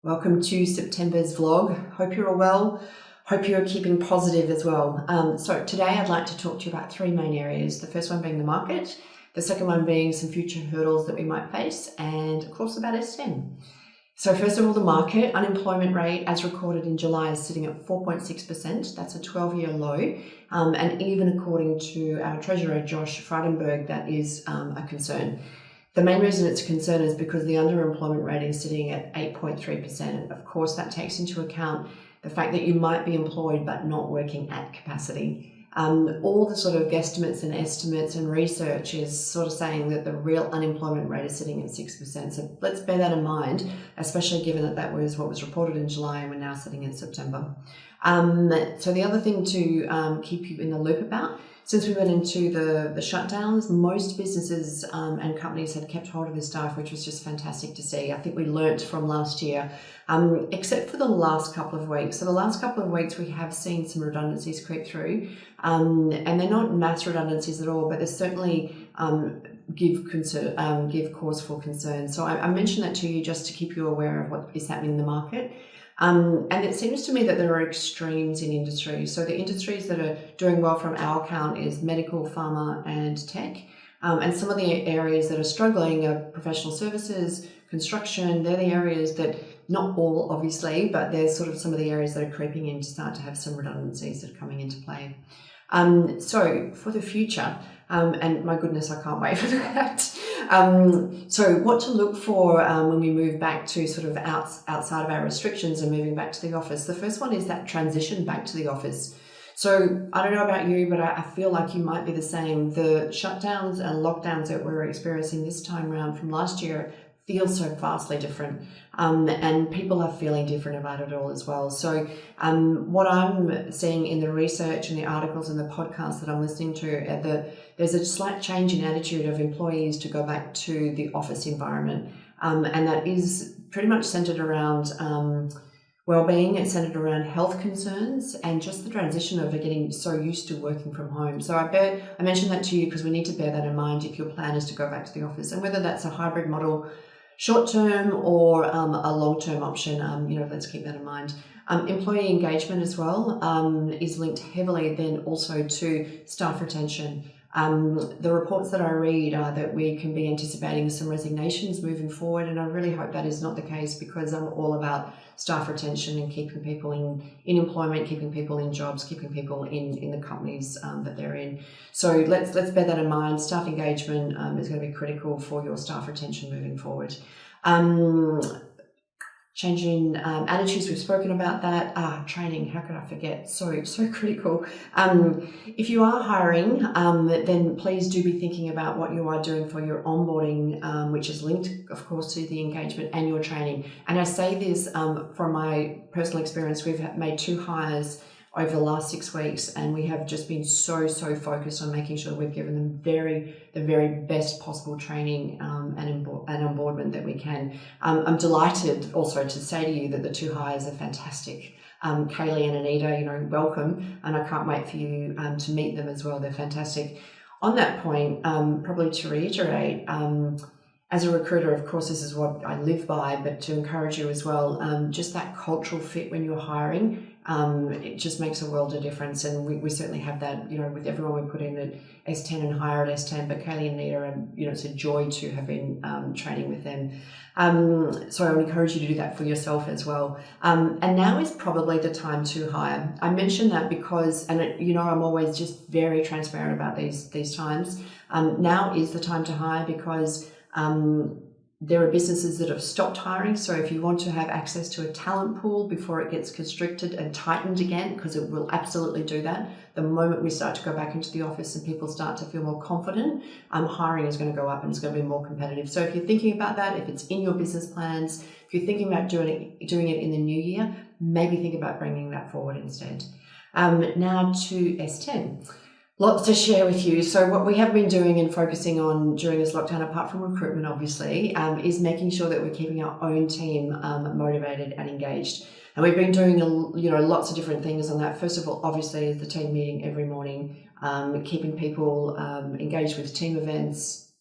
Welcome to September's vlog. Hope you're all well. Hope you're keeping positive as well. So today I'd like to talk to you about three main areas. The first one being the market, the second one being some future hurdles that we might face, and of course about EST10. So first of all, the market unemployment rate as recorded in July is sitting at 4.6%. That's a 12-year low. And even according to our Treasurer, Josh Frydenberg, that is a concern. The main reason it's a concern is because the underemployment rate is sitting at 8.3%. Of course, that takes into account the fact that you might be employed but not working at capacity. All the sort of guesstimates and estimates and research is sort of saying that the real unemployment rate is sitting at 6%. So let's bear that in mind, especially given that that was what was reported in July and we're now sitting in September. So the other thing to keep you in the loop about, since we went into the shutdowns, most businesses and companies had kept hold of their staff, which was just fantastic to see. I think we learnt from last year, except for the last couple of weeks. So the last couple of weeks, we have seen some redundancies creep through, and they're not mass redundancies at all, but they certainly give cause for concern. So I mentioned that to you just to keep you aware of what is happening in the market. And it seems to me that there are extremes in industries. So the industries that are doing well from our count is medical, pharma and tech. And some of the areas that are struggling are professional services, construction. They're the areas that, not all obviously, but there's sort of some of the areas that are creeping in to start to have some redundancies that are coming into play. So for the future, and my goodness, I can't wait for that. So what to look for when we move back to sort of outside of our restrictions and moving back to the office. The first one is that transition back to the office. So I don't know about you, but I feel like you might be the same. The shutdowns and lockdowns that we're experiencing this time around from last year feel so vastly different, and people are feeling different about it all as well. So what I'm seeing in the research and the articles and the podcasts that I'm listening to, there's a slight change in attitude of employees to go back to the office environment, and that is pretty much centered around well-being. It's centered around health concerns and just the transition of getting so used to working from home. So I mentioned that to you because we need to bear that in mind if your plan is to go back to the office, and whether that's a hybrid model, short-term or a long-term option, let's keep that in mind. Employee engagement as well is linked heavily then also to staff retention. The reports that I read are that we can be anticipating some resignations moving forward, and I really hope that is not the case, because I'm all about staff retention and keeping people in employment, keeping people in jobs, keeping people in the companies that they're in. So let's bear that in mind. Staff engagement is going to be critical for your staff retention moving forward. Changing attitudes, we've spoken about that. Training, how could I forget? So critical. If you are hiring, then please do be thinking about what you are doing for your onboarding, which is linked, of course, to the engagement and your training. And I say this from my personal experience. We've made 2 hires over the last 6 weeks, and we have just been so focused on making sure we've given them the very best possible training and onboardment that we can. I'm delighted also to say to you that the 2 hires are fantastic. Kaylee and Anita, welcome, and I can't wait for you to meet them as well. They're fantastic. On that point, probably to reiterate, as a recruiter, of course, this is what I live by, but to encourage you as well, just that cultural fit when you're hiring, it just makes a world of difference. And we certainly have that, with everyone we put in at EST10 and hire at EST10, but Kaylee and Anita, it's a joy to have been training with them. So I would encourage you to do that for yourself as well. And now is probably the time to hire. I mention that because, and I'm always just very transparent about these times. Now is the time to hire because there are businesses that have stopped hiring. So if you want to have access to a talent pool before it gets constricted and tightened again, because it will absolutely do that, the moment we start to go back into the office and people start to feel more confident, hiring is going to go up and it's going to be more competitive. So if you're thinking about that, if it's in your business plans, if you're thinking about doing it in the new year, maybe think about bringing that forward instead. Now to EST10. Lots to share with you. So what we have been doing and focusing on during this lockdown, apart from recruitment, obviously, is making sure that we're keeping our own team motivated and engaged. And we've been doing, lots of different things on that. First of all, obviously, is the team meeting every morning, keeping people engaged with team events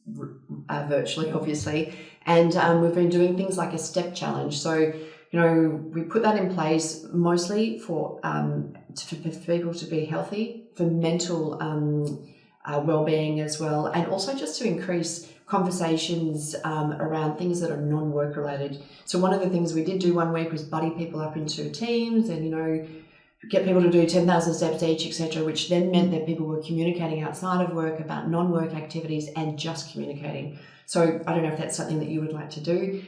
virtually, obviously. And we've been doing things like a step challenge. So we put that in place mostly for people to be healthy, for mental well-being as well, and also just to increase conversations around things that are non-work related. So one of the things we did do one week was buddy people up into teams and, get people to do 10,000 steps each, etc., which then meant that people were communicating outside of work about non-work activities and just communicating. So I don't know if that's something that you would like to do.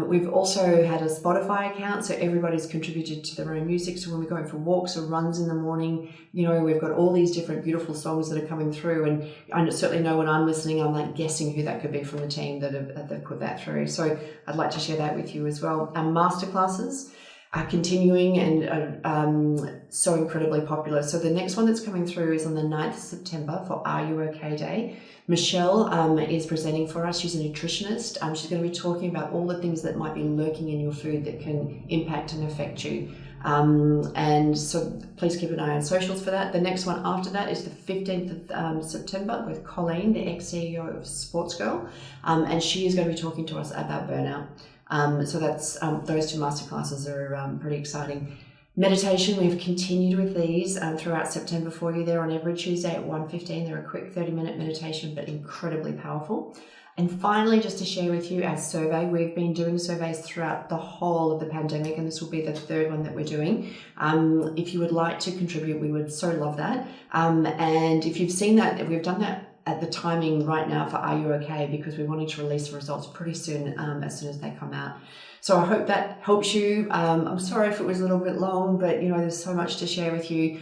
We've also had a Spotify account, so everybody's contributed to their own music. So when we're going for walks or runs in the morning, we've got all these different beautiful songs that are coming through. And I certainly know when I'm listening, I'm like guessing who that could be from the team that have put that through. So I'd like to share that with you as well. Our masterclasses are continuing and are so incredibly popular. So the next one that's coming through is on the 9th of September for Are You OK Day. Michelle is presenting for us. She's a nutritionist. She's going to be talking about all the things that might be lurking in your food that can impact and affect you. And so please keep an eye on socials for that. The next one after that is the 15th of September with Colleen, the ex-CEO of Sportsgirl. And she is going to be talking to us about burnout. So that's those two masterclasses are pretty exciting. Meditation, we've continued with these throughout September for you. They're on every Tuesday at 1:15. They're a quick 30-minute meditation, but incredibly powerful. And finally, just to share with you our survey, we've been doing surveys throughout the whole of the pandemic, and this will be the third one that we're doing. If you would like to contribute, we would so love that. And if you've seen that, we've done that at the timing right now for Are You OK, because we're wanting to release the results pretty soon, as soon as they come out. So I hope that helps you. I'm sorry if it was a little bit long, but there's so much to share with you.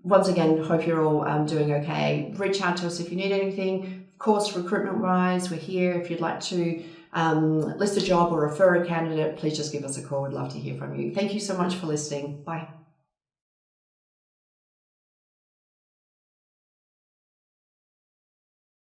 Once again, hope you're all doing okay. Reach out to us if you need anything. Of course, recruitment-wise, we're here. If you'd like to list a job or refer a candidate, please just give us a call. We'd love to hear from you. Thank you so much for listening. Bye.